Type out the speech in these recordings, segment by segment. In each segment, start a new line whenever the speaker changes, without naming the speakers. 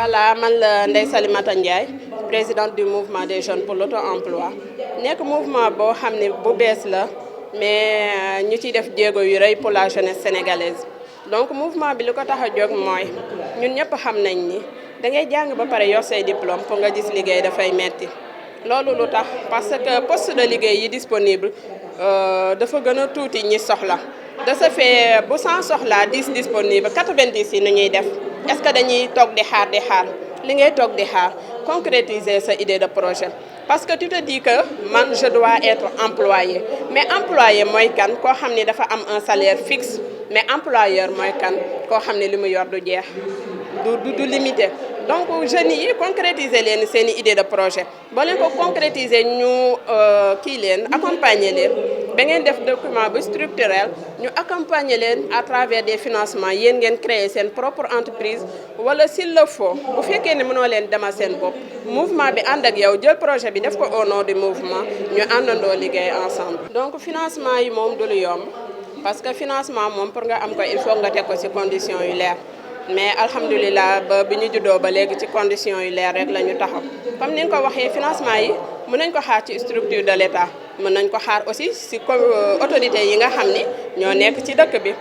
Voilà, man la Ndeye Salimata Ndiaye, présidente du mouvement des jeunes pour l'auto-emploi. nekk mouvement boo xam ne bu bees la mais ñu ciy def jéego yu rëy pour la jeunesse sénégalaise. Donc mouvement bi li ko tax a jóg mooy ñun ñëpp xam nañ ni da ngay jàng ba pare yor say diplôme pour nga gis liggéey dafay metti loolu lu tax parce que poste de liggéey yi disponible dafa gën a tuuti ñi soxla. De ce fait bu 100 soxlaa 10 disponible 90 yi nu ñuy def est-ce que dañuy toog di xaar li ngay toog di xaar concrétiser sa idée de projet. Parce que tu te dis que man je dois être employé mais employé mooy kan koo xam ni dafa am un salaire fixe mais employeur mooy kan koo xam ne li mu yor du jeex du limité. Donc jeunes yi concrétiser leen seen i idée de projet boo leen ko concrétiser ñu accompagner leen ba ngeen def document bu structurel ñu accompagner leen à travers des financements yéen ngeen créer seen propre entreprise wala s'il le faut bu fekkee ne mënoo leen demal seen bopp mouvement bi ànd ak yow jël projet bi def ko au nom du mouvement ñu àndandoo liggéey ensemble. Donc financement yi moom du lu yomb parce que financement moom pour nga am ko il faut nga teg ko ci conditions yu leer. Mais alhamdulilah ba bi ñu juddoo ba léegi ci conditions yu leer rek la ñu taxaw comme ni nga ko waxee financement yi mën nañ ko xaar ci structure de l'État mën nañ ko xaar aussi ci autorités yi nga xam ni ñoo nekk ci dëkk bi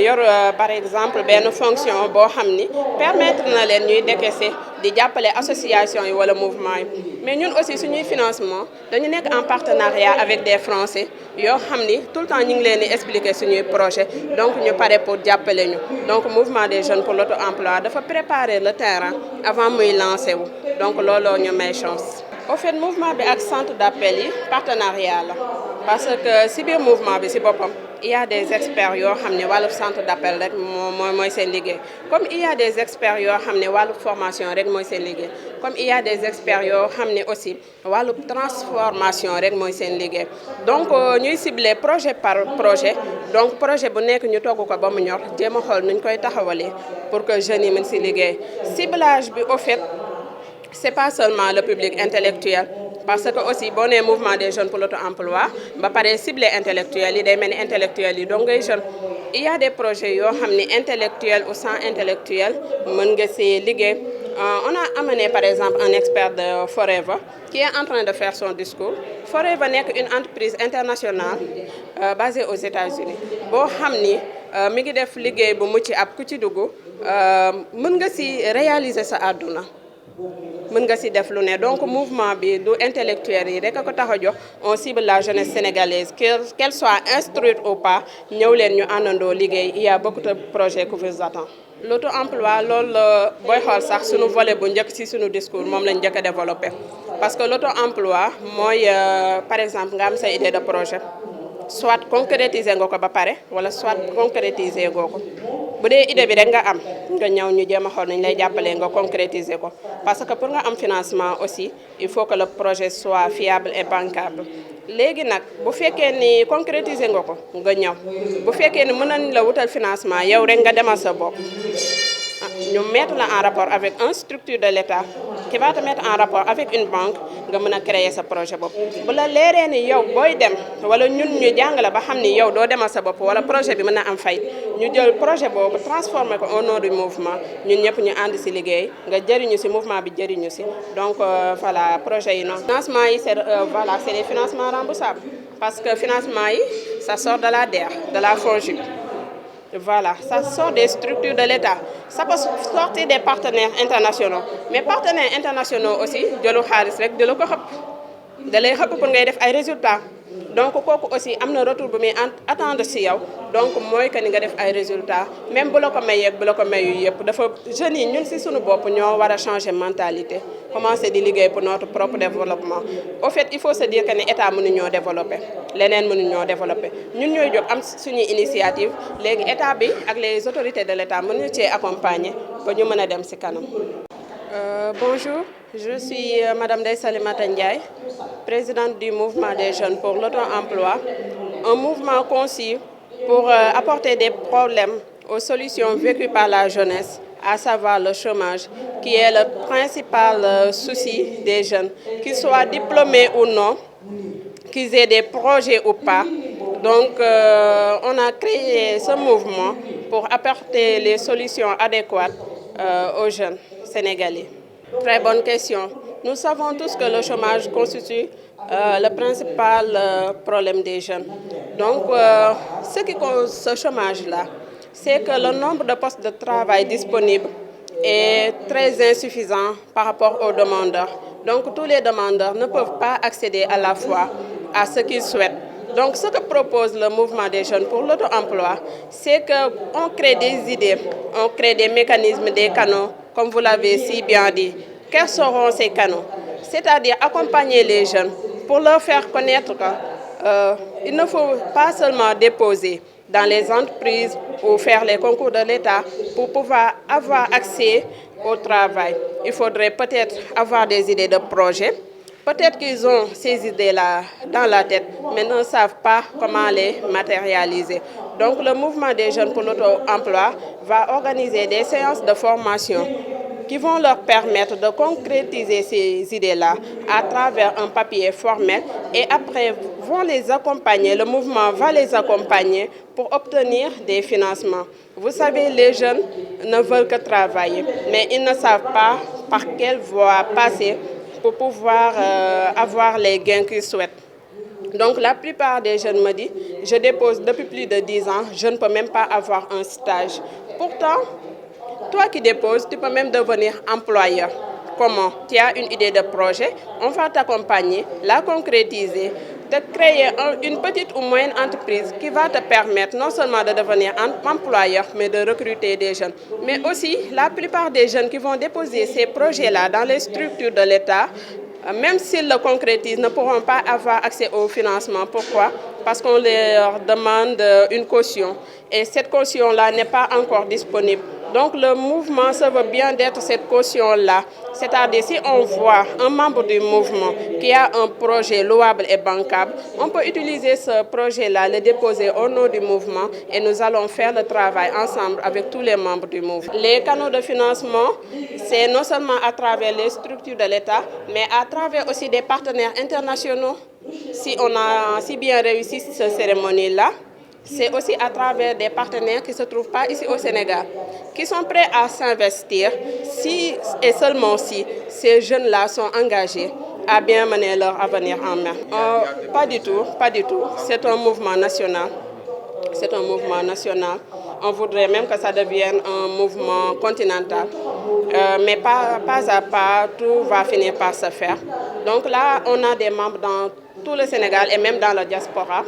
yor par exemple benn fonction boo xam ni permettre na leen ñuy décaisser di jàppale association yi wala mouvement yi mais ñun aussi suñuy financement dañu nekk en partenariat avec des Français yoo xam ni tout le temps ñu ngi leen di expliquer suñuy projet donc ñu pare pour jàppale ñu donc mouvement des jeunes pour l'auto-emploi dafa préparer le terrain avant muy lancer wu donc looloo ñu may chance. Au fait mouvement bi ak centre d'appel yi partenariat la parce que si biir mouvement bi si boppam il y a des experts yoo xam ne wàllu centre d'appel rek mooy seen liggéey comme il y a des experts yoo xam ne wàllu formation rek mooy seen liggéey comme il y a des experts yoo xam ne aussi wàllu transformation rek mooy seen liggéey donc ñuy cibler projet par projet donc projet bu nekk ñu togg ko ba mu ñor jéem a xool nuñ koy taxawalee pour que jeunes yi mën si liggéey ciblage bi au fait c'est pas seulement le public intellectuel parce que aussi boo nee mouvement des jeunes pour l'auto-emploi ba pare ciblé intellectuels yi day mel ni intellectuels yi donc ngay jeunes il y a des projets yoo xam ni intellectuel ou sans intellectuel mën nga si liggéey. On a amené par exemple un expert de Forever qui est en train de faire son discours. Forever nekk une entreprise internationale basée aux États-Unis boo xam ni mi ngi def liggéey bu mucc ab ku ci dugg mën nga si réaliser sa àdduna. mën nga ci def lu ne donc mouvement bi du intellectuel yi rek a ko tax a jox on cible la jeunesse sénégalaise qu'elle soit instruite ou pas ñëw leen ñu àndandoo liggéey il y a beaucoup de projets qui vous attendent. L'auto-emploi loolu booy xool sax suñu volet bu njëkk ci suñu discours moom lañ njëkk a développé parce que l'auto-emploi mooy par exemple nga am sa idée de projet soit concrétiser nga ko ba pare wala soit concrétiser goo ko bu dee idée bi rek nga am nga ñëw ñu jéem a xool nañ lay jàppalee nga concrétiser ko parce que pour nga am financement aussi il faut que le projet soit fiable et bancable léegi nag bu fekkee ni concrétiser nga ko nga ñëw bu fekkee ni mën nañ la wutal financement yow rek nga demal sa bopp ñu mettre la en rapport avec une structure de l'État qui va te mettre en rapport avec une banque nga mën a créer sa projet bopp bu la leeree ni yow booy dem wala ñun ñu jàngale ba xam ni yow doo demal sa bopp wala projet bi mën na am fay ñu jël projet boobu transformer ko au nom du mouvement ñun ñëpp ñu ànd ci liggéey nga jëriñu ci mouvement bi jëriñu ci donc voilà projet yi noonu. financement yi c'est c'est des financements remboursables parce que financement yi ça sort de la DER de la FONGIP. Voilà, ça sort des structures de l'État. Ça peut sortir des partenaires internationaux. Mais partenaires internationaux aussi, jëlu xaalis rek jëlu ko xëpp da lay xëpp pour ngay def ay résultats. Donc kooku aussi am na retour bu muy attendre ci yow donc mooy que ni nga def ay résultats même bu la ko mayee bu la ko mayu yëpp dafa jeunes yi ñun ci suñu bopp ñoo war a changer mentalité commencer di liggéey pour notre propre développement. Au fait il faut se dire que ni état mënuñoo développer leneen mënuñoo développer ñun ñooy jóg am suñuy initiative léegi état bi ak les autorités de l'état mënuñu cee accompagner ba ñu mën a dem ci kanam. Bonjour, je suis Madame Ndeye Salimata Ndiaye, présidente du mouvement des jeunes pour l'auto-emploi, un mouvement conçu pour apporter des problèmes aux solutions vécues par la jeunesse, à savoir le chômage, qui est le principal souci des jeunes, qu'ils soient diplômés ou non, qu'ils aient des projets ou pas. Donc, on a créé ce mouvement pour apporter les solutions adéquates aux jeunes sénégalais. Très bonne question. Nous savons tous que le chômage constitue le principal problème des jeunes. Donc, ce qui cause ce chômage-là, c'est que le nombre de postes de travail disponibles est très insuffisant par rapport aux demandeurs. Donc, tous les demandeurs ne peuvent pas accéder à la fois à ce qu'ils souhaitent. Donc, ce que propose le mouvement des jeunes pour l'auto-emploi, c'est qu'on crée des idées, on crée des mécanismes, des canaux, comme vous l'avez si bien dit. Quels seront ces canaux? C'est-à-dire accompagner les jeunes pour leur faire connaître qu'il ne faut pas seulement déposer dans les entreprises ou faire les concours de l'État pour pouvoir avoir accès au travail. Il faudrait peut-être avoir des idées de projet. Peut-être qu'ils ont ces idées-là dans la tête, mais ne savent pas comment les matérialiser. Donc le mouvement des jeunes pour l'auto-emploi va organiser des séances de formation qui vont leur permettre de concrétiser ces idées-là à travers un papier formel et après vont les accompagner, le mouvement va les accompagner pour obtenir des financements. Vous savez, les jeunes ne veulent que travailler, mais ils ne savent pas par quelle voie passer pour pouvoir avoir les gains qu'ils souhaitent. Donc la plupart des jeunes me disent, je dépose depuis plus de 10 ans, je ne peux même pas avoir un stage. Pourtant, toi qui déposes, tu peux même devenir employeur. Comment? Tu as une idée de projet, on va t'accompagner, la concrétiser, de créer une petite ou moyenne entreprise qui va te permettre non seulement de devenir employeur, mais de recruter des jeunes. Mais aussi, la plupart des jeunes qui vont déposer ces projets-là dans les structures de l'État, même s'ils le concrétisent, ne pourront pas avoir accès au financement. Pourquoi? Parce qu'on leur demande une caution. Et cette caution-là n'est pas encore disponible. Donc le mouvement se veut bien d'être cette caution-là. C'est-à-dire si on voit un membre du mouvement qui a un projet louable et bancable, on peut utiliser ce projet-là, le déposer au nom du mouvement et nous allons faire le travail ensemble avec tous les membres du mouvement. Les canaux de financement, c'est non seulement à travers les structures de l'État, mais à travers aussi des partenaires internationaux. Si on a si bien réussi cette cérémonie-là, c'est aussi à travers des partenaires qui ne se trouvent pas ici au Sénégal, qui sont prêts à s'investir si et seulement si ces jeunes-là sont engagés à bien mener leur avenir en main. Pas du tout, pas du tout. C'est un mouvement national. C'est un mouvement national. On voudrait même que ça devienne un mouvement continental. Mais pas à pas, tout va finir par se faire. Donc là, on a des membres dans tout le Sénégal et même dans la diaspora.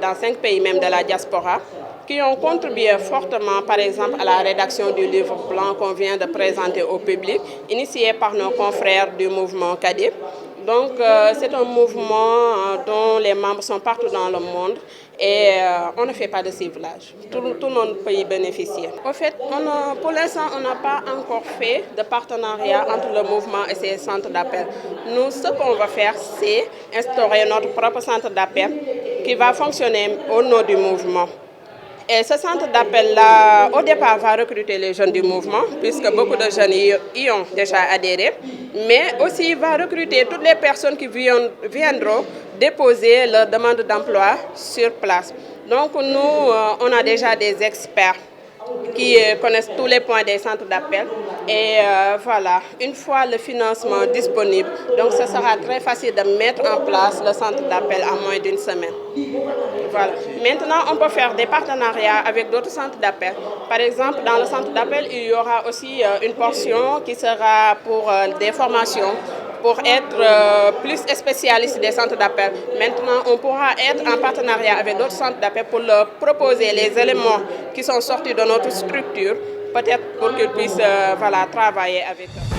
Dans 5 pays même de la diaspora, qui ont contribué fortement, par exemple, à la rédaction du livre blanc qu'on vient de présenter au public, initié par nos confrères du mouvement CADIP. Donc, c'est un mouvement dont les membres sont partout dans le monde et on ne fait pas de ciblage. Tout le monde peut y bénéficier. En fait, pour l'instant, on n'a pas encore fait de partenariat entre le mouvement et ses centres d'appel. Nous, ce qu'on va faire, c'est instaurer notre propre centre d'appel qui va fonctionner au nom du mouvement. Et ce centre d'appel-là, au départ, va recruter les jeunes du mouvement, puisque beaucoup de jeunes y ont déjà adhéré, mais aussi va recruter toutes les personnes qui viendront déposer leur demande d'emploi sur place. Donc nous, on a déjà des experts qui connaissent tous les points des centres d'appel. Et voilà, une fois le financement disponible, donc ce sera très facile de mettre en place le centre d'appel en moins d'une semaine. Voilà. Maintenant, on peut faire des partenariats avec d'autres centres d'appel. Par exemple, dans le centre d'appel, il y aura aussi une portion qui sera pour des formations, pour être plus spécialiste des centres d'appel. Maintenant, on pourra être en partenariat avec d'autres centres d'appel pour leur proposer les éléments qui sont sortis de notre structure, peut-être pour qu'ils puissent travailler avec eux.